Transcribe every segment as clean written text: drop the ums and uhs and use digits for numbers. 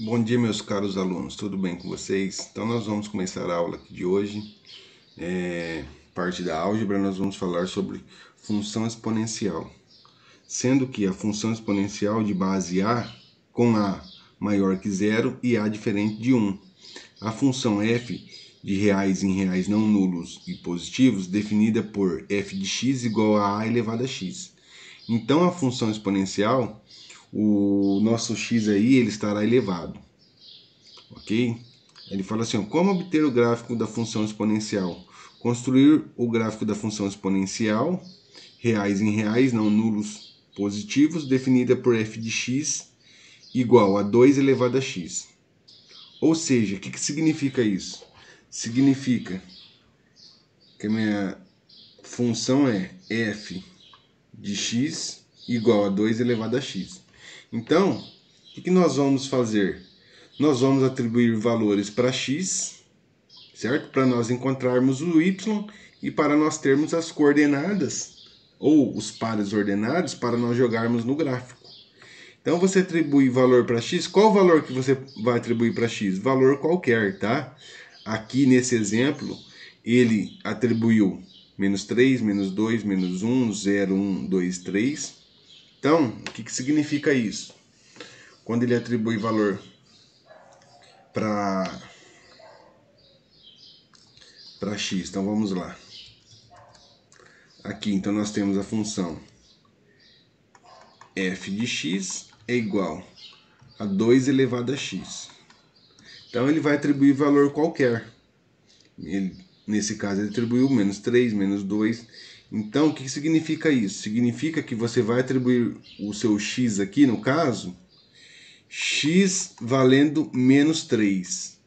Bom dia, meus caros alunos, tudo bem com vocês? Então nós vamos começar a aula aqui de hoje. Parte da álgebra, nós vamos falar sobre função exponencial. Sendo que a função exponencial de base A, com A maior que zero e A diferente de 1. A função f de reais em reais não nulos e positivos, definida por f de x igual a elevado a x. Então a função exponencial, o nosso x aí, ele estará elevado. Ok? Ele fala assim, ó, como obter o gráfico da função exponencial? Construir o gráfico da função exponencial, reais em reais, não nulos positivos, definida por f de x igual a 2 elevado a x. Ou seja, o que significa isso? Significa que a minha função é f de x igual a 2 elevado a x. Então, o que nós vamos fazer? Nós vamos atribuir valores para x, certo? Para nós encontrarmos o y e para nós termos as coordenadas ou os pares ordenados para nós jogarmos no gráfico. Então você atribui valor para x, qual o valor que você vai atribuir para x? Valor qualquer, tá? Aqui nesse exemplo, ele atribuiu menos 3, menos 2, menos 1, 0, 1, 2, 3. Então, o que significa isso? Quando ele atribui valor para x. Então vamos lá. Aqui então nós temos a função f de x é igual a 2 elevado a x. Então ele vai atribuir valor qualquer. Nesse caso ele atribuiu menos 3, menos 2. Então o que significa isso? Significa que você vai atribuir o seu x aqui, no caso, x valendo menos 3.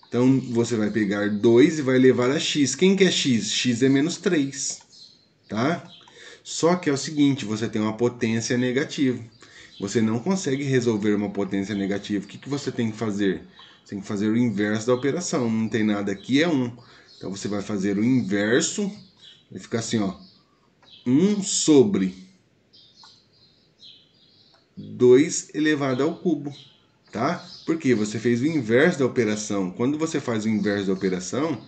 Então, você vai pegar 2 e vai levar a x. Quem que é x? X é menos 3, tá? Só que é o seguinte, você tem uma potência negativa. Você não consegue resolver uma potência negativa. O que você tem que fazer? Você tem que fazer o inverso da operação. Não tem nada aqui, é 1. Então, você vai fazer o inverso. Vai ficar assim, ó. 1 sobre 2 elevado ao cubo. Tá? Porque você fez o inverso da operação. Quando você faz o inverso da operação,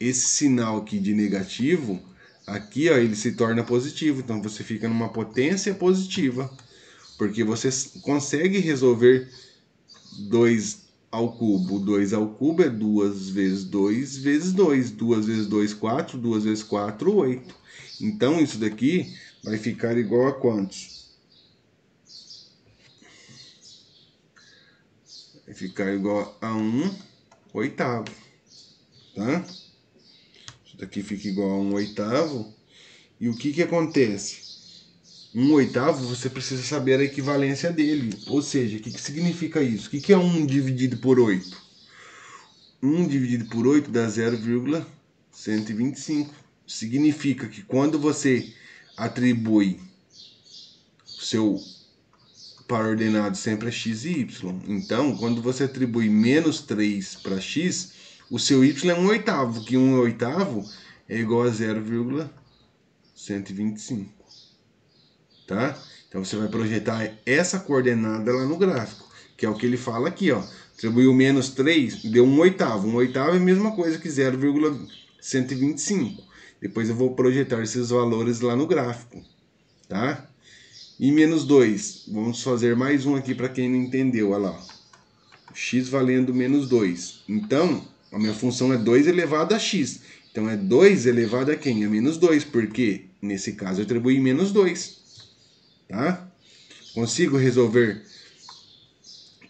esse sinal aqui de negativo, aqui ó, ele se torna positivo. Então você fica numa potência positiva. Porque você consegue resolver 2 ao cubo. 2 ao cubo é 2 vezes 2 vezes 2. 2 vezes 2, 4. 2 vezes 4, 8. Então isso daqui vai ficar igual a quantos? Vai ficar igual a 1 oitavo, tá? Isso daqui fica igual a 1 oitavo. E o que acontece? 1 oitavo, você precisa saber a equivalência dele. Ou seja, o que significa isso? O que é 1 dividido por 8? 1 dividido por 8 dá 0,125. Significa que quando você atribui o seu par ordenado sempre a x e y. Então, quando você atribui menos 3 para x, o seu y é 1 oitavo, que 1 oitavo é igual a 0,125. Tá? Então, você vai projetar essa coordenada lá no gráfico, que é o que ele fala aqui, ó. Atribuiu menos 3, deu 1 oitavo. 1 oitavo é a mesma coisa que 0,125. Depois eu vou projetar esses valores lá no gráfico, tá? E menos 2, vamos fazer mais um aqui para quem não entendeu, olha lá. X valendo menos 2. Então, a minha função é 2 elevado a x. Então, é 2 elevado a quem? A menos 2, porque nesse caso eu atribuí menos 2. Tá? Consigo resolver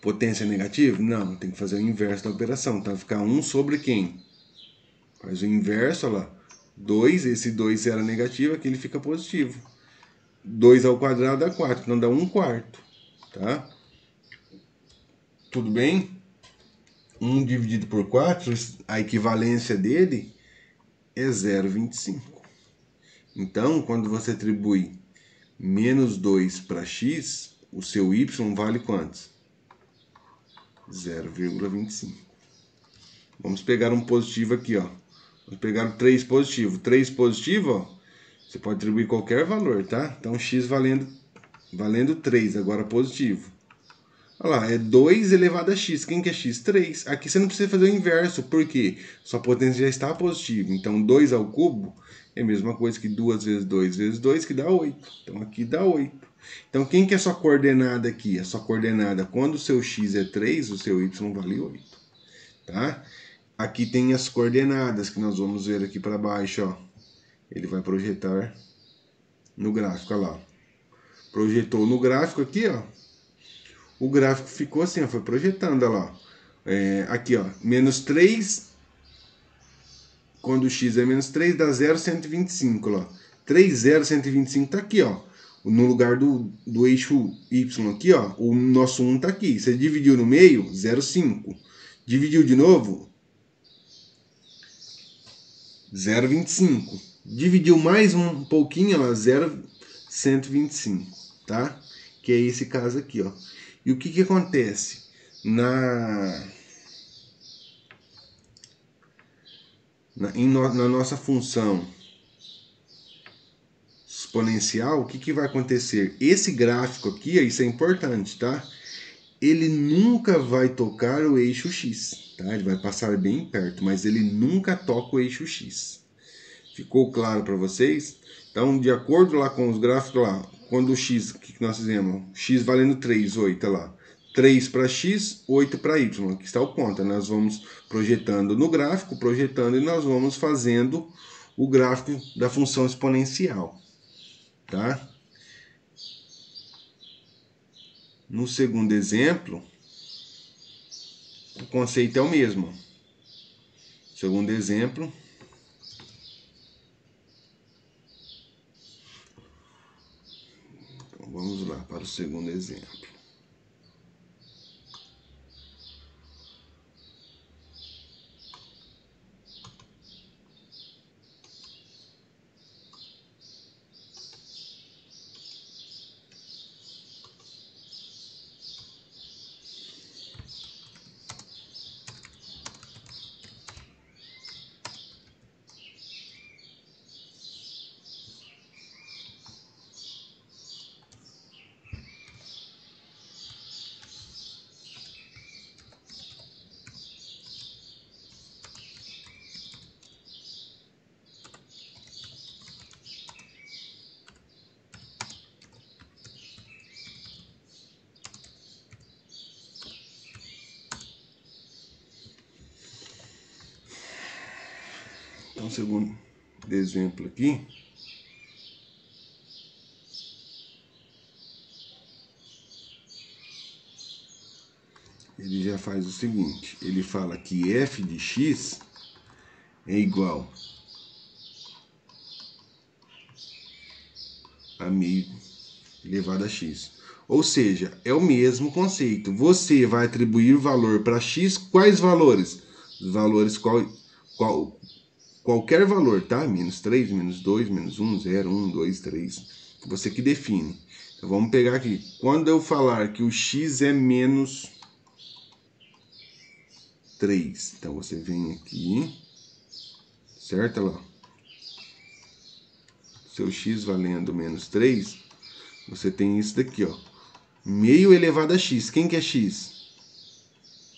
potência negativa? Não, tem que fazer o inverso da operação. Então, vai ficar 1 sobre quem? Faz o inverso, olha lá. 2, esse 2 era negativo, aqui ele fica positivo. 2 ao quadrado dá 4, então dá 1 quarto, tá? Tudo bem? 1 dividido por 4, a equivalência dele é 0,25. Então, quando você atribui menos 2 para x, o seu y vale quantos? 0,25. Vamos pegar um positivo aqui, ó. Vamos pegar o 3 positivo. 3 positivo, ó. Você pode atribuir qualquer valor, tá? Então, x valendo 3, agora positivo. Olha lá, é 2 elevado a x. Quem que é x? 3. Aqui você não precisa fazer o inverso, porque sua potência já está positiva. Então, 2 ao cubo é a mesma coisa que 2 vezes 2 vezes 2, que dá 8. Então, aqui dá 8. Então, quem que é a sua coordenada aqui? A sua coordenada, quando o seu x é 3, o seu y vale 8. Tá? Aqui tem as coordenadas que nós vamos ver aqui para baixo. Ó. Ele vai projetar no gráfico. Olha lá. Projetou no gráfico aqui, ó. O gráfico ficou assim, ó, foi projetando, olha lá. Aqui, ó, menos 3, quando o x é menos 3, dá 0,125, ó. 3, 0,125 tá aqui, ó. No lugar do eixo y aqui, ó, o nosso 1 tá aqui. Você dividiu no meio, 0,5. Dividiu de novo, 0,25. Dividiu mais um pouquinho, ó, 0,125, tá? Que é esse caso aqui, ó. E o que que acontece? Na nossa função exponencial, o que que vai acontecer? Esse gráfico aqui, isso é importante, tá? Ele nunca vai tocar o eixo x, tá? Ele vai passar bem perto, mas ele nunca toca o eixo x. Ficou claro para vocês? Então, de acordo lá com os gráficos lá, quando o x, o que nós fizemos? X valendo 3, 8, olha lá. 3 para x, 8 para y. Aqui está o ponto. Nós vamos projetando no gráfico, projetando, e nós vamos fazendo o gráfico da função exponencial. Tá? No segundo exemplo, o conceito é o mesmo. Segundo exemplo, então vamos lá para o segundo exemplo. Então, segundo exemplo aqui, ele já faz o seguinte, ele fala que f de x é igual a meio elevado a x. Ou seja, é o mesmo conceito. Você vai atribuir valor para x, quais valores? Os valores qualquer valor, tá? Menos 3, menos 2, menos 1, 0, 1, 2, 3. Você que define. Então vamos pegar aqui. Quando eu falar que o x é menos 3, então você vem aqui, certo? Olha lá. Seu x valendo menos 3, você tem isso daqui, ó. Meio elevado a x. Quem que é x?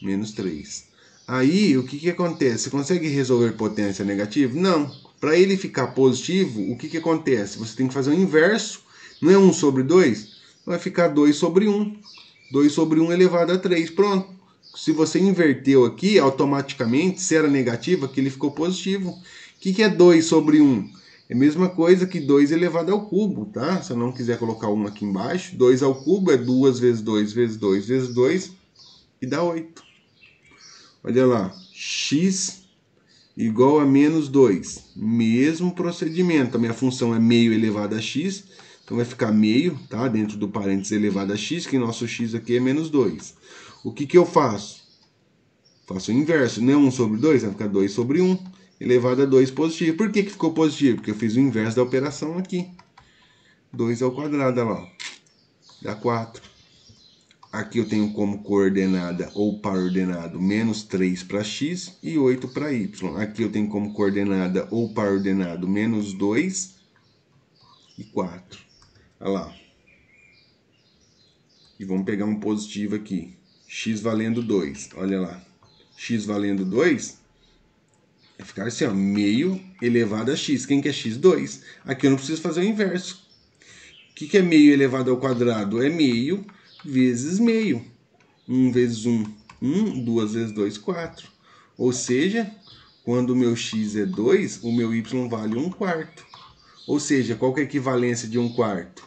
Menos 3. Aí, o que que acontece? Você consegue resolver potência negativa? Não. Para ele ficar positivo, o que que acontece? Você tem que fazer o inverso. Não é 1 sobre 2? Vai ficar 2 sobre 1. 2 sobre 1 elevado a 3. Pronto. Se você inverteu aqui, automaticamente, se era negativo, aqui ele ficou positivo. O que que é 2 sobre 1? É a mesma coisa que 2 elevado ao cubo, tá? Se eu não quiser colocar 1 aqui embaixo, 2 ao cubo é 2 vezes 2 vezes 2 vezes 2 e dá 8. Olha lá, x igual a menos 2. Mesmo procedimento. A minha função é meio elevado a x, então vai ficar meio, tá? Dentro do parênteses elevado a x, que nosso x aqui é menos 2. O que que eu faço? Faço o inverso, não é 1 sobre 2, vai ficar 2 sobre 1, elevado a 2 positivo. Por que que ficou positivo? Porque eu fiz o inverso da operação aqui. 2 ao quadrado, olha lá, dá 4. Aqui eu tenho como coordenada ou par ordenado menos 3 para x e 8 para y. Aqui eu tenho como coordenada ou par ordenado menos 2 e 4. Olha lá. E vamos pegar um positivo aqui. x valendo 2. Olha lá. X valendo 2 vai ficar assim, ó, meio elevado a x. Quem que é x? 2. Aqui eu não preciso fazer o inverso. O que é meio elevado ao quadrado? É meio vezes meio. 1 vezes 1, 1. 2 vezes 2, 4. Ou seja, quando o meu x é 2, o meu y vale 1/4. Ou seja, qual que é a equivalência de 1/4?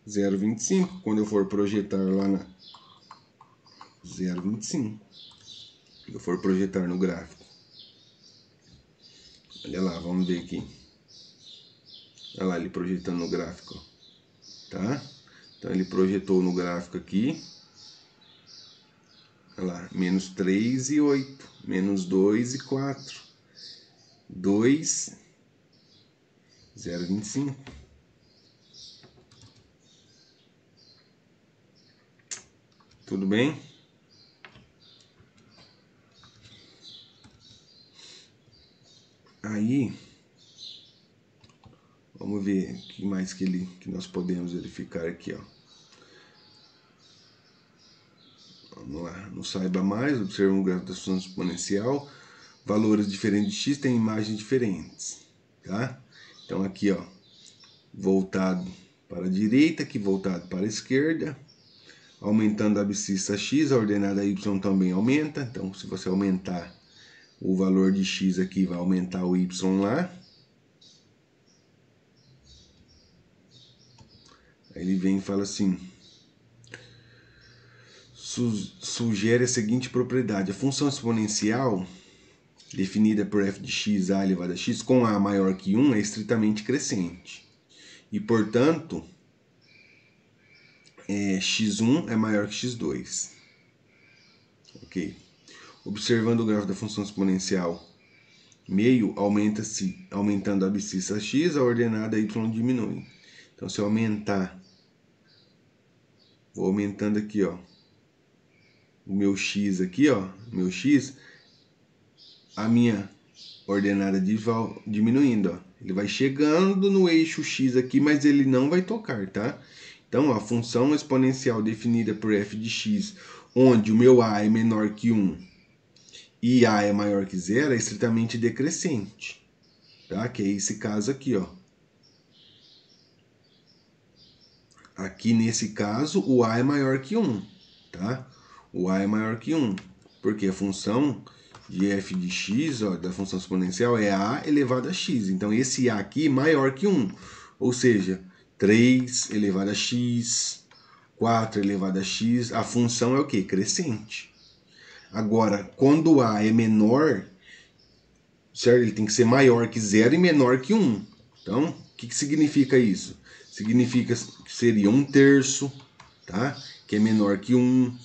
0,25. Quando eu for projetar lá na 0,25. Quando eu for projetar no gráfico. Olha lá, vamos ver aqui. Olha lá, ele projetando no gráfico. Tá? Então ele projetou no gráfico aqui. Olha lá, menos 3 e 8. Menos 2 e 4. 2, 0,25. Tudo bem? Aí, vamos ver o que mais que nós podemos verificar aqui, ó. Vamos lá, no Saiba Mais, observa um gráfico da função exponencial, valores diferentes de x têm imagens diferentes, tá? Então aqui, ó, voltado para a direita, aqui voltado para a esquerda, aumentando a abscissa x, a ordenada y também aumenta, então se você aumentar o valor de x aqui, vai aumentar o y lá. Aí ele vem e fala assim, sugere a seguinte propriedade: a função exponencial definida por f de x, a elevado a x, com a maior que 1, é estritamente crescente. E, portanto, x1 é maior que x2. Ok. Observando o gráfico da função exponencial, meio aumenta-se, aumentando a abscissa x, a ordenada y diminui. Então, se eu aumentar, vou aumentando aqui, ó, o meu x aqui, ó, meu x, a minha ordenada vai diminuindo, ó. Ele vai chegando no eixo x aqui, mas ele não vai tocar, tá? Então, ó, a função exponencial definida por f de x, onde o meu a é menor que 1 e a é maior que 0, é estritamente decrescente, tá? Que é esse caso aqui, ó. Aqui nesse caso, o a é maior que 1, tá? O a é maior que 1, porque a função de f de x, ó, da função exponencial, é a elevado a x. Então, esse a aqui é maior que 1, ou seja, 3 elevado a x, 4 elevado a x, a função é o quê? Crescente. Agora, quando a é menor, certo? Ele tem que ser maior que 0 e menor que 1. Então, o que significa isso? Significa que seria 1/3, tá? Que é menor que 1.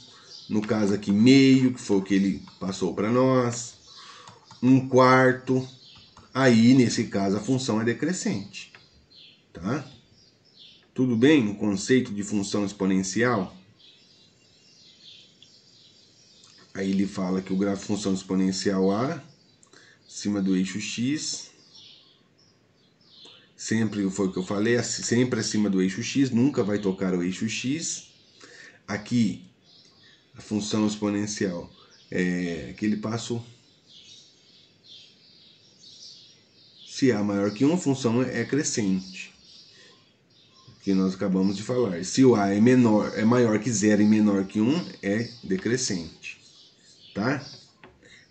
No caso aqui, meio, que foi o que ele passou para nós. 1/4. Aí, nesse caso, a função é decrescente, tá? Tudo bem? O conceito de função exponencial. Aí ele fala que o gráfico de função exponencial A, acima do eixo x, sempre foi o que eu falei, sempre acima do eixo x, nunca vai tocar o eixo x. Aqui, a função exponencial é aquele passo. Se A maior que 1, a função é crescente, que nós acabamos de falar. Se o A é maior que 0 e menor que 1, é decrescente, tá?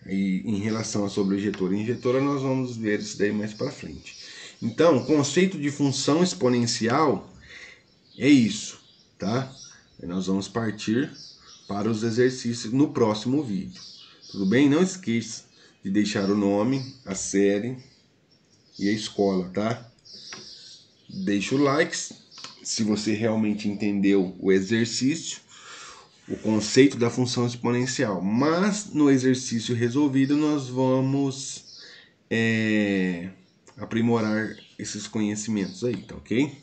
E em relação a sobrejetora e injetora, nós vamos ver isso daí mais para frente. Então, o conceito de função exponencial é isso, tá? E nós vamos partir para os exercícios no próximo vídeo. Tudo bem? Não esqueça de deixar o nome, a série e a escola, tá? Deixa o like se você realmente entendeu o exercício, o conceito da função exponencial. Mas no exercício resolvido nós vamos aprimorar esses conhecimentos aí, tá ok?